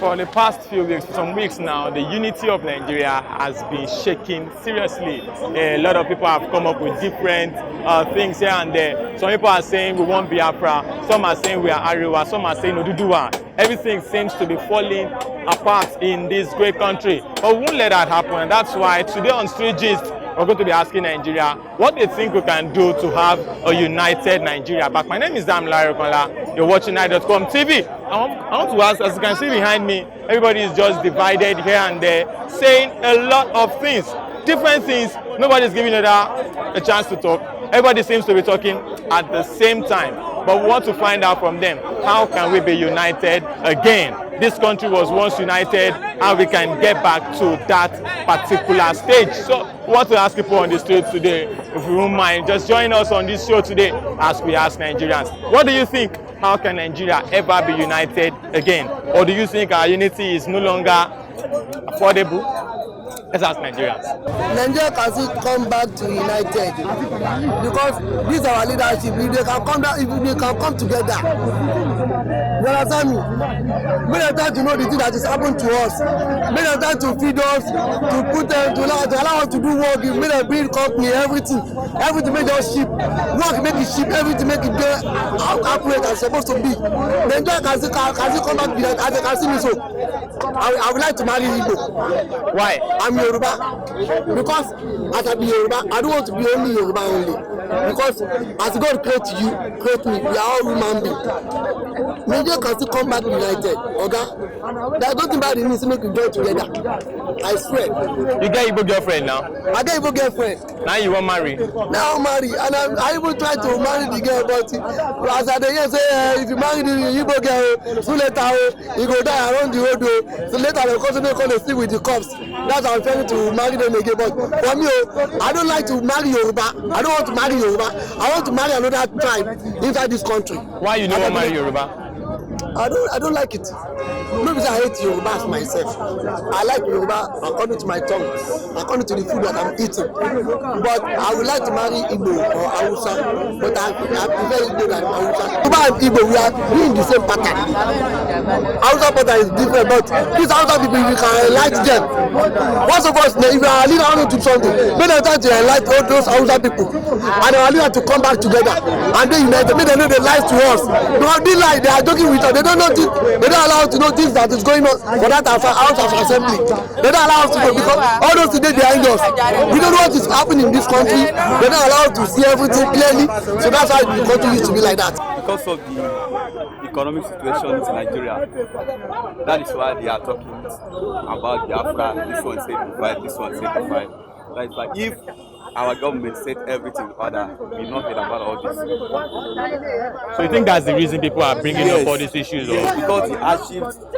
For the past few weeks, some weeks now, the unity of Nigeria has been shaken seriously. A lot of people have come up with different things here and there. Some people are saying we want Biafra, some are saying we are Ariwa, some are saying Oduduwa. Everything seems to be falling apart in this great country. But we won't let that happen, and that's why today on Street Gist, we're going to be asking Nigeria what they think we can do to have a united Nigeria back. My name is Damilare Kola. You're watching Nigerian TV. I want to ask, as you can see behind me, everybody is just divided here and there, saying a lot of things, different things. Nobody's giving a chance to talk. Everybody seems to be talking at the same time. But we want to find out from them, how can we be united again? This country was once united, and we can get back to that particular stage. So we want to ask people on the street today, if you don't mind, just join us on this show today as we ask Nigerians, what do you think? How can Nigeria ever be united again? Or do you think our unity is no longer affordable? Let's ask Nigerians. Nigeria can still come back to united because this is our leadership. If they can come down, if they can come together, you understand me? Make them try to know the thing that is happening to us. Make them try to feed us, to put them, to allow us to do work. Make them build company, everything make us cheap. Work make it cheap, everything make it get accurate and supposed to be. Nigeria can still come back to united. As they can see me so, I would like to marry Igbo. Why? I'm Yoruba because as I be Yoruba, I don't want to be only Yoruba only. Because as God create you, create me, we are all human beings. Nigeria can still come back united. Okay? There's nothing bad in me to make we join together. I swear. You get Igbo girlfriend now? I get Igbo girlfriend. Now you want marry? Now I'm married, and I even try to marry the girl, but as I hear say if you marry the Igbo girl, so later you go die around the road. So later they come to sleep with the cops. That's how I'm trying to marry them again. But for me, I don't like to marry Yoruba. I don't want to marry Yoruba. I want to marry another tribe inside this country. Why you don't want to marry Yoruba? I don't like it. Not because I hate Yoruba myself. I like Yoruba according to my tongue, according to the food that I'm eating. But I would like to marry Igbo or Hausa, but I prefer Igbo than Hausa. Yoruba and Igbo, we are doing the same pattern. Hausa pattern is different, but these Hausa people, we can enlighten them. Most of us, if you are a leader on to something, make them try to enlighten all those Hausa people, and our leader to come back together and they united. Make them know they lie to us. Because they lie, they are joking with us. They don't know. They don't allow us to know things that is going on for that house of assembly. They don't allow us to know because all those today behind us. We don't know what is happening in this country. They don't allow us to see everything clearly. So that's why the country used to be like that. Because of the economic situation in Nigeria, that is why they are talking about Biafra. This one said divide, this one said divide. That is why if our government set everything in order, we not heard about all this. So you think that's the reason people are bringing up all these issues? Yes, because it has shifted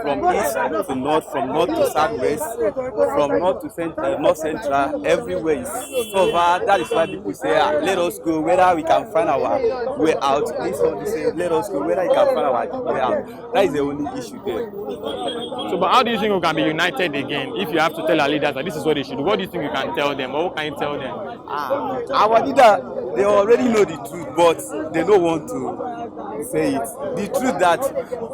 from east to north, from north to southwest, from north to north central, everywhere is covered. That is why people say, let us go, whether we can find our way out. This one they say, let us go, whether we can find our way out. That is the only issue there. So, but how do you think we can be united again if you have to tell our leaders that this is what they should do? What do you think you can tell them? Or what can you tell them? Our leader, they already know the truth, but they don't want to say it. The truth that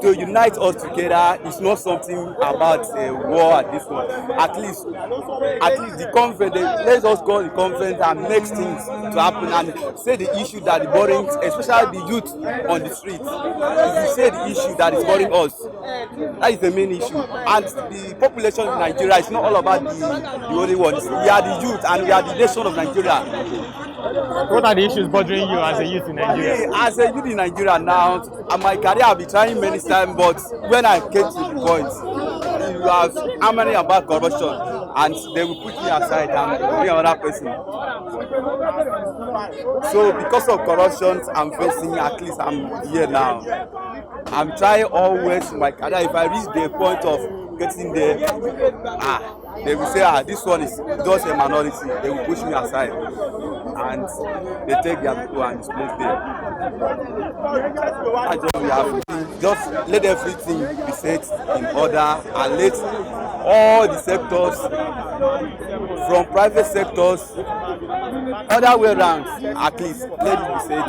to unite us together is not something about a war at this one. At least the conference, let us call the conference and make things to happen and say the issue that is bothering, especially the youth on the streets. If you say the issue that is bothering us, that is the main issue. And the population in Nigeria is not all about the only ones. We are the youth and we are the nation of Nigeria. What are the issues bothering you as a youth in Nigeria? As a youth in Nigeria now, my career I've been trying many times, but when I get to the point, you have how many about corruption, and they will put me aside and bring another person. So because of corruption, I'm facing, at least I'm here now. I'm trying always in my career. If I reach the point of getting there, they will say, this one is just a minority. They will push me aside, and they take their people and displace them. I just we have just let everything be set in order and let all the sectors, from private sectors, other way around, at least let it be set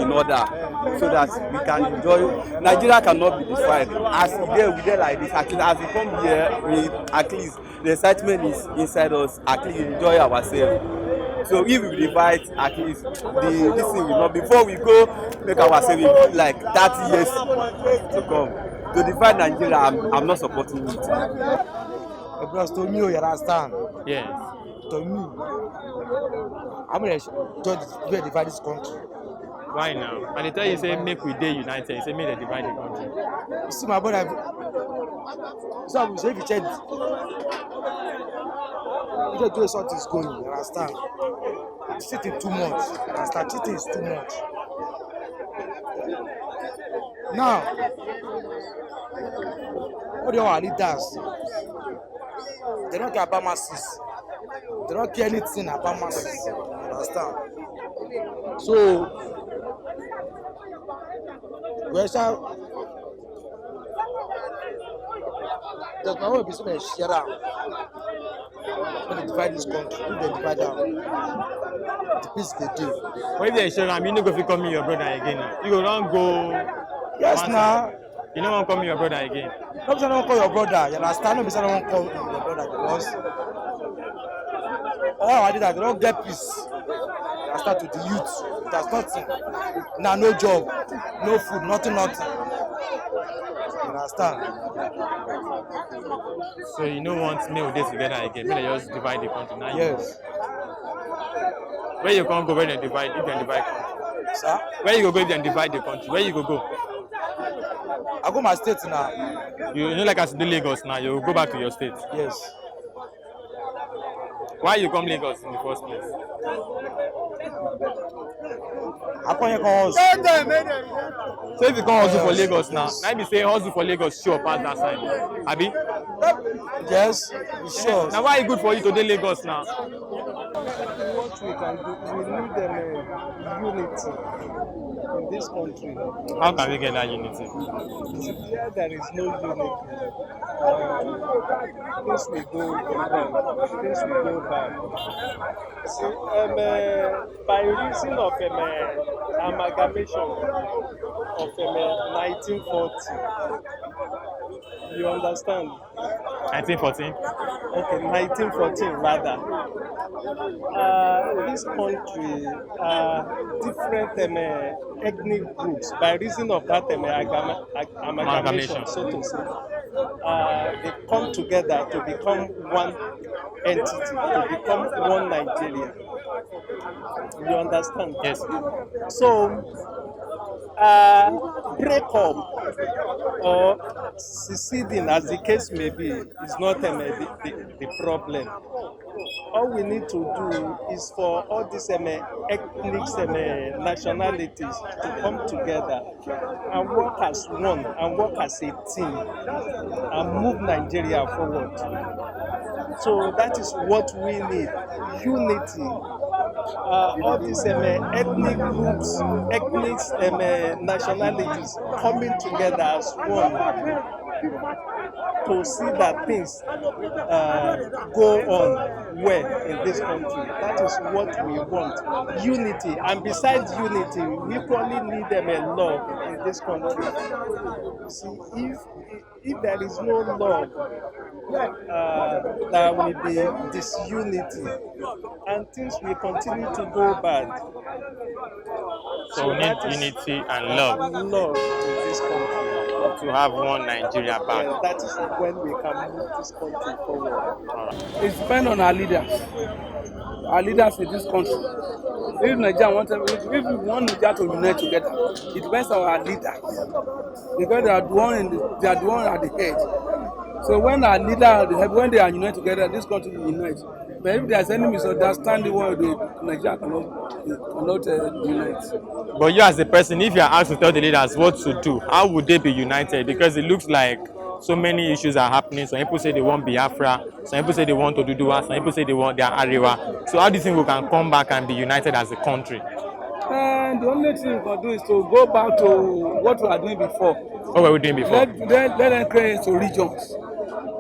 in order so that we can enjoy. Nigeria cannot be divided. As we there like this, at least as we come here, at least the excitement is inside us. At least enjoy ourselves. So if we divide, at least this thing will not. Before we go make ourselves like 30 years to come. To divide Nigeria, I'm not supporting it. Because to me, you understand. Yes. To me, I'm going to divide this country. Why now? And they tell you say make we dey united. You say make they divide the country. You see my brother. So I will say if you check, you just do something is going. You understand? Cheating too much. You understand? Cheating is too much. Now, what do our leaders? They don't care about masses. They don't care anything about masses. You understand? So, we shall. There's no way to share out. When they divide this country, if they divide out, the peace they do. But if they share am, you no go fit come meet your brother again now. You go don go. Yes, now. You no wan come meet your brother again. No be say I don't call your brother. You understand? No be say I don't call your brother because all our leaders they don't get peace. You understand? To the youth, there's nothing. Now no job, no food, nothing. You understand? So you no want make we dey together again. Make they just divide the country now. Yes. Where you can't go when they divide, if they divide country? Sir? Where you go if they divide the country? Where you go? I go my state now. You know like as do Lagos now, you go back to your state. Yes. Why you come Lagos in the first place? I come here cause. So if you come hustle for Lagos now be say hustle for Lagos sure pass that side. Abi? Yes, sure. Now why e good for you to dey Lagos now? What we can do, we need unity in this country. How can we get that unity? Where there is no unity, things will go wrong, things will go bad. See, by reason of amalgamation of 1940, you understand? 1914? Okay, 1914 rather. This country, different ethnic groups, by reason of that amalgamation, so to say, they come together to become one entity, to become one Nigeria. You understand? Yes. So, break up or seceding, as the case may be, is not the problem. All we need to do is for all these ethnic nationalities to come together and work as one and work as a team and move Nigeria forward. So that is what we need, unity. All these ethnic groups, ethnic nationalities coming together as one to see that things go on well in this country. That is what we want, unity. And besides unity, we probably need love in this country. See, if there is no love, there will be disunity and things will continue to go bad. So we need unity and love. Love in this country. To have one Nigeria back. That is when we can move this country forward. It depends on our leaders in this country. If Nigeria if we want Nigeria to unite together, it depends on our leaders because they are the one at the head. So when our leaders at the head, when they are united together, this country will unite. But if there is any misunderstanding, Nigeria cannot unite. But you as a person, if you are asked to tell the leaders what to do, how would they be united? Because it looks like so many issues are happening. Some people say they want Biafra, some people say they want Oduduwa, some people say they want their Ariwa. So how do you think we can come back and be united as a country? And the only thing we can do is to go back to what we were doing before. What were we doing before? Let them create into regions.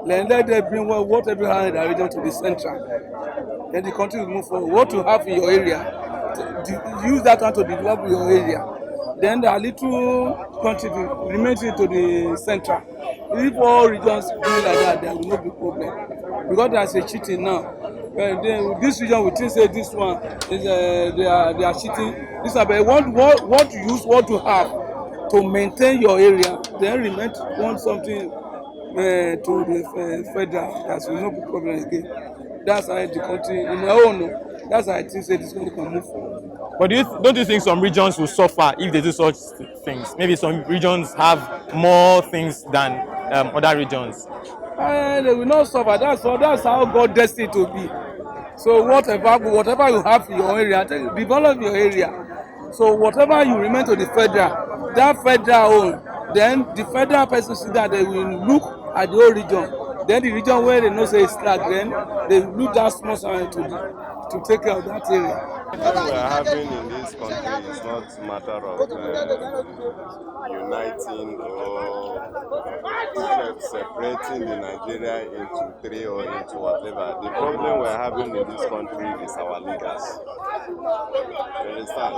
Let them bring whatever in the region to the central. Then the country will move forward. What you have in your area, use that one to develop your area. Then the little country remains into the central. If all regions do like that, there will not be problem. Because there's a cheating now. This region we think say this one is they are cheating. This one, but want to use what you have to maintain your area. Then remain want something to the federal. That's no problem again. That's how the country in my own. That's how I think say this country can move forward. But don't you think some regions will suffer if they do such things? Maybe some regions have more things than other regions. They will not suffer. That's how God destined to be. So whatever you have in your area, develop your area. So whatever you remain to the federal, that federal own, then the federal person see that they will look at the whole region. Then the region where they know say it's slack, then they look that small to take care of that area. What we are having in this country is not a matter of uniting or separating the Nigeria into three or into whatever. The problem we are having in this country is our leaders. You understand?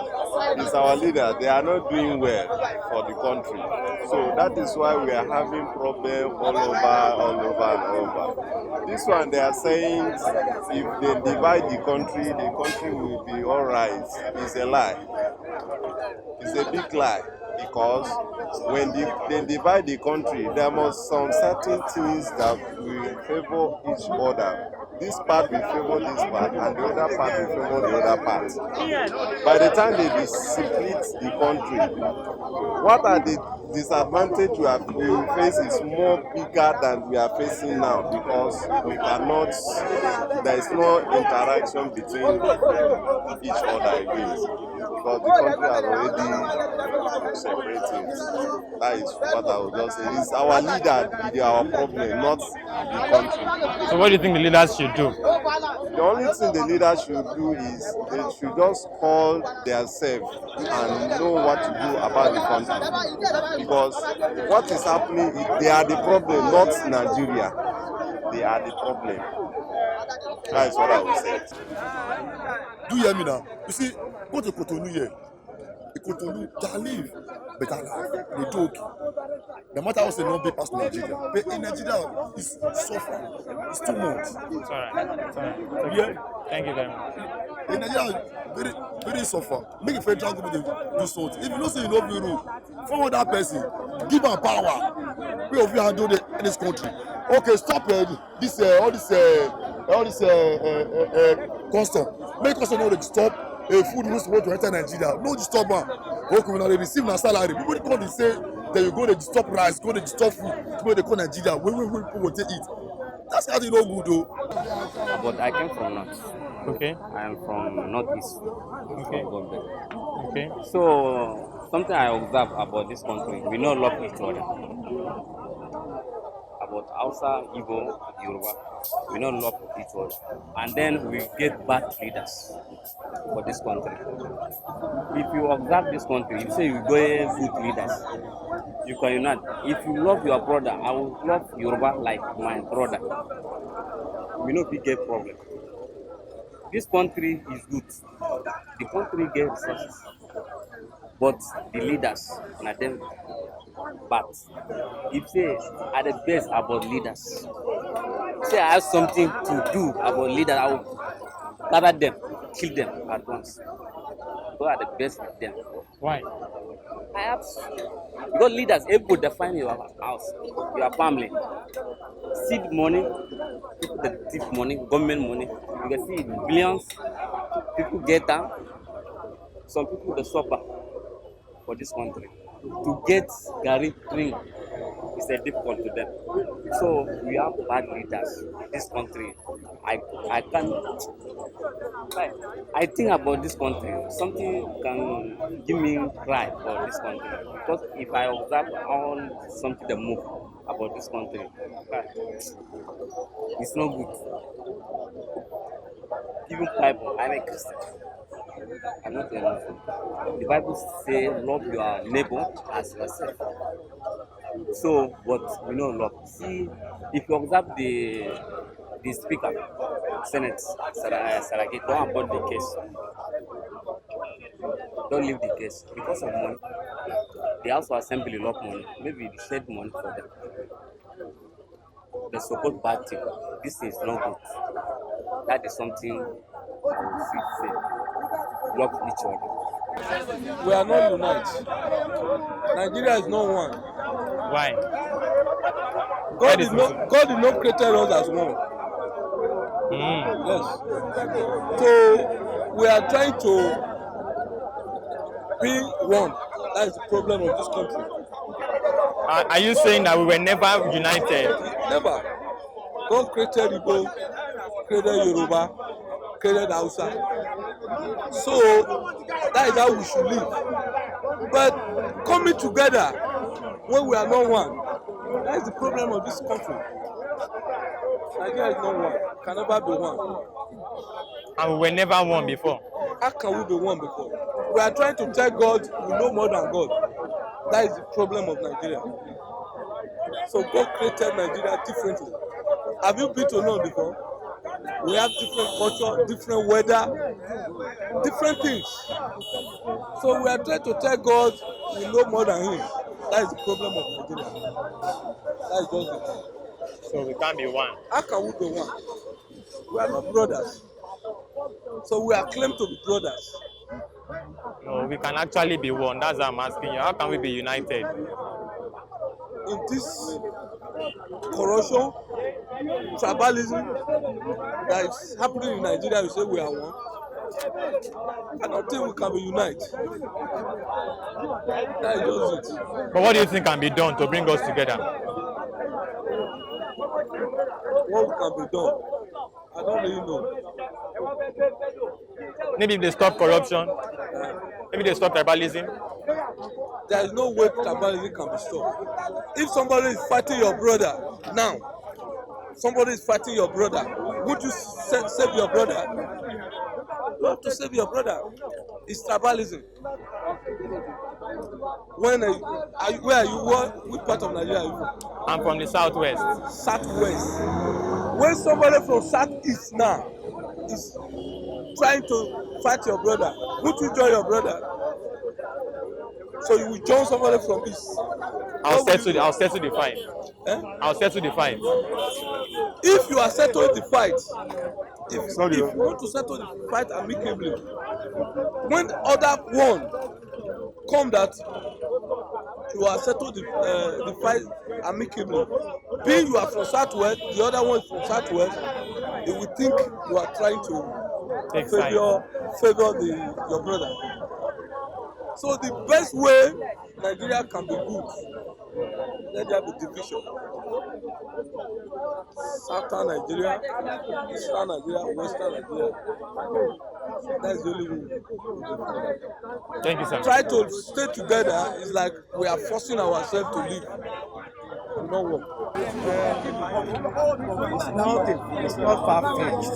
It's our leaders. They are not doing well for the country. So that is why we are having problems all over. This one they are saying if they divide the country will be all right. It's a lie. It's a big lie because when they divide the country, there must some certain things that will favor each other. This part will favor this part, and the other part will favor the other part. By the time they split the country, what are the disadvantages we will face is more bigger than we are facing now because we cannot. There is no interaction between each other again because the country has already separated. That is what I would just say. It's our leader that is our problem, not the country. So what do you think the leaders should do? The only thing the leaders should do is they should just call themselves and know what to do about the country. Because what is happening, they are the problem, not Nigeria. They are the problem. That is what I would say. Do you hear me now? You see, go to Cotonou here. In Cotonou, they live better life. They do okay. No matter how they not be past Nigeria. But in Nigeria, it's suffering. It's too much. It's all right. Yeah. Thank you very much. In Nigeria, very suffer. Make a federal government do something. If you don't say you know the rule, forward that person, give them power. We of you handle this country. Okay, stop this custom. Make custom know they stop. Food was supposed to enter Nigeria. No disturb man. Okay, when they receive na salary, people come and say that you go to stop rice, go to stop food, people they call Nigeria. When people will take it. That's how they know good though. But I came from north. Okay. I am from northeast. Okay. Okay. So something I observe about this country, we don't love each other. About Hausa, Igbo, Yoruba, we don't love each other. And then we get bad leaders for this country. If you observe this country, you say you go good leaders, you can unite. If you love your brother, I will love Yoruba like my brother. We know we get problem. This country is good. The country gets resources. But the leaders, not them bad. If they are the best about leaders, say I have something to do about leaders, I will gather them, kill them at once. Those are the best with them. Why? I have because leaders able to define your house, your family. Seed money, people that thief money, government money. You can see billions. People get them. Some people they suffer for this country. To get Gary drink is a difficult to them. So we have bad leaders in this country. I can't. I think about this country. Something can give me cry for this country because if I observe all something that move, about this country. Ah, it's not good. Even Bible, I'm a Christian. I'm not a Muslim. The Bible say love your neighbor as yourself. So, but we know love. See, if you observe the speaker, Senate, Saraki, don't abort the case. Don't leave the case because of money. The House of Assembly love money. Maybe they shed money for them. They support bad thing. This is not good. That is something I will feel say. Love each other. We are not united. Nigeria is not one. Why? Why this is God did not create us as one. Yes. So we are trying to be one. That is the problem of this country. Are you saying that we were never united? Never. God created Igbo, created Yoruba, created Hausa. So that is how we should live. But coming together when we are not one, that is the problem of this country. Nigeria is not one, can never be one. And we were never one before. How can we be one before? We are trying to tell God we know more than God. That is the problem of Nigeria. So God created Nigeria differently. Have you been to know before? We have different culture, different weather, different things. So we are trying to tell God we know more than Him. That is the problem of Nigeria. That is just it. So we can't be one. How can we be one? We are not brothers. So we are claimed to be brothers. No, we can actually be one. That's what I'm asking you. How can we be united? In this corruption, tribalism that is happening in Nigeria, you say we are one. I don't think we can be united. That is just it. But what do you think can be done to bring us together? What can be done? I don't really know. Maybe if they stop corruption, maybe they stop tribalism. There is no way tribalism can be stopped. If somebody is fighting your brother now, somebody is fighting your brother, would you save your brother? You have to save your brother. It's tribalism. When where are you? Which part of Nigeria are you from? I'm from the southwest. Southwest. When somebody from southeast now is trying to fight your brother, would you join your brother? So you will join somebody from east. I'll settle the fight. Eh? I'll settle the fight. If you are settling the fight, if you want to settle the fight amicably, when other one come that you are settled the fight amicably, being you are from southwest, the other one is from southwest, they will think you are trying to favor your brother. So the best way Nigeria can be good, let there be division. Southern Nigeria, Eastern Nigeria, Western Nigeria. That's the only way. Thank you, sir. Try to stay together is like we are forcing ourselves to live. No work. It's not far-fetched.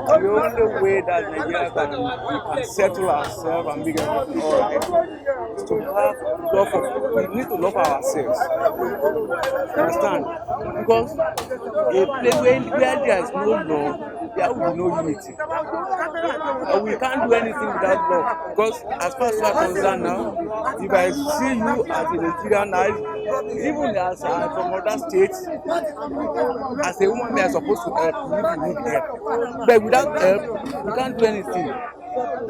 The only way that Nigeria can settle ourselves and make everything all right is to have love of, we need to love ourselves. You understand? Because a place where there is no love, there will be no unity. And we can't do anything without love. Because as far as we are concerned now, if I see you as a Nigerian, even as from other states, as a woman, we are supposed to help if you need help. But without help, we can't do anything.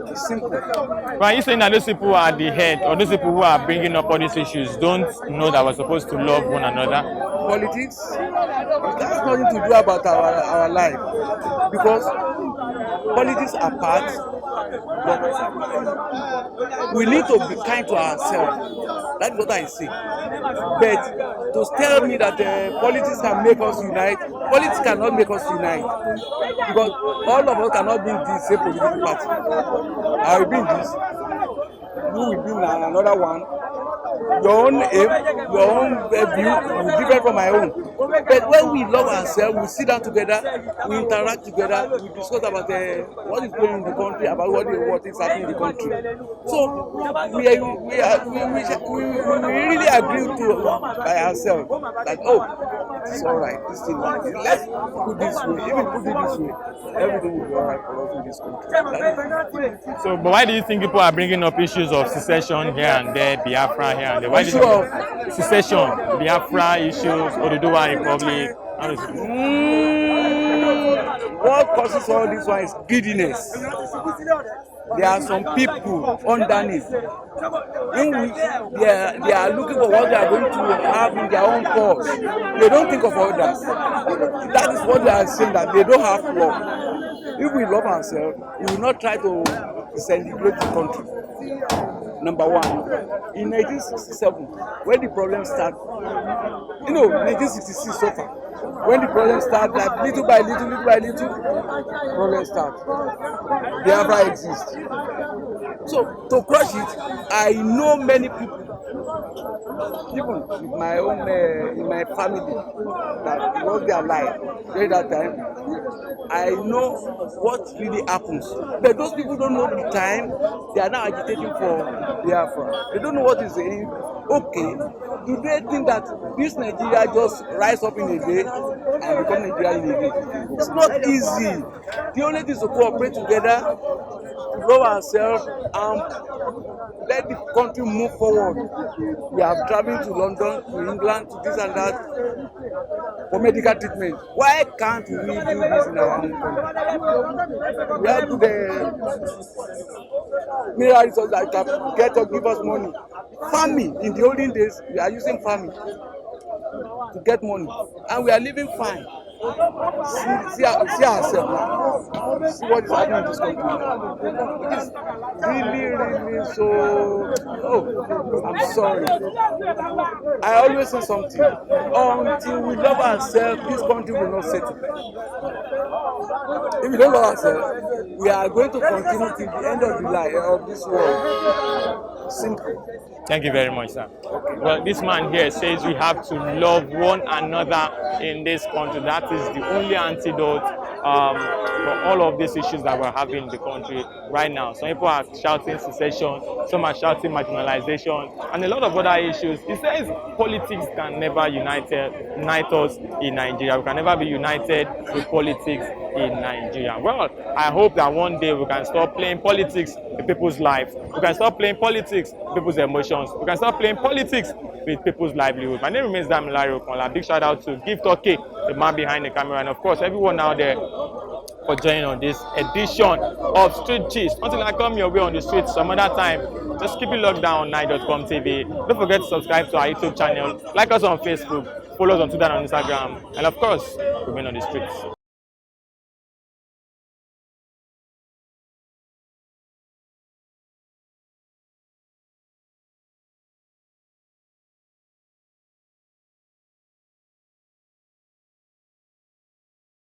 It's simple. But are you saying that those people who are at the head, or those people who are bringing up all these issues, don't know that we're supposed to love one another? Politics, it has nothing to do about our life. Because politics are part, but we need to be kind to ourselves. That's what I say. But to tell me that politics can make us unite, politics cannot make us unite. Because all of us cannot be in the same political party. I will be in this, you will be in another one, your own aim, your own view will different from my own. But when we love ourselves, we sit down together, we interact together, we discuss about what is going in the country, about what is happening in the country. So we really agree to by ourselves that it's all right, this thing, let's put this way. If we put it this way, everything will be all right for us in this country. So, but why do you think people are bringing up issues of secession here and there, Biafra here and there? Why do you think secession, Biafra issues, Oduduwa Republic? What causes all this one is greediness. There are some people underneath in which they are looking for what they are going to have in their own cause. They don't think of others. That is what they are saying, that they don't have love. If we love ourselves, we will not try to disintegrate the country. Number one, in 1967, when the problem started, 1966 so far, when the problem started, that little by little, problem started. Biafra exists. So to crush it, I know many people, even in my own, in my family, that lost their life during that time. I know what really happens, but those people don't know the time. They are now agitating for Biafra. They don't know what is the aim. Okay, do they think that this Nigeria just rise up in a day and become Nigeria in a day? It's not easy. The only thing is to cooperate together, love ourselves, and let the country move forward. We are traveling to London, to England, to this and that for medical treatment. Why can't we do this in our own country? We have the mineral resources that can get or give us money. Farming, in the olden days, we are using farming to get money, and we are living fine. See ourselves now. See what is happening in this country now. It is really so. Oh, I'm sorry. I always say something. Until we love ourselves, this country will not settle. If we don't love ourselves, we are going to continue till the end of the life of this world. Simple. Thank you very much, sir. Well, this man here says we have to love one another in this country. That is the only antidote for all of these issues that we're having in the country right now. Some people are shouting secession, some are shouting marginalization, and a lot of other issues. He says politics can never unite us in Nigeria. We can never be united with politics in Nigeria. Well, I hope that one day we can stop playing politics with people's life. We can stop playing politics with people's emotions. We can stop playing politics with people's livelihood. My name remains Damilari Okonla. Big shout out to Gift Okay, the man behind the camera, and of course everyone out there for joining on this edition of Street Gist. Until I come your way on the streets some other time, just keep it locked down on Nige.com TV. Don't forget to subscribe to our YouTube channel, like us on Facebook, follow us on Twitter and on Instagram, and of course, remain on the streets.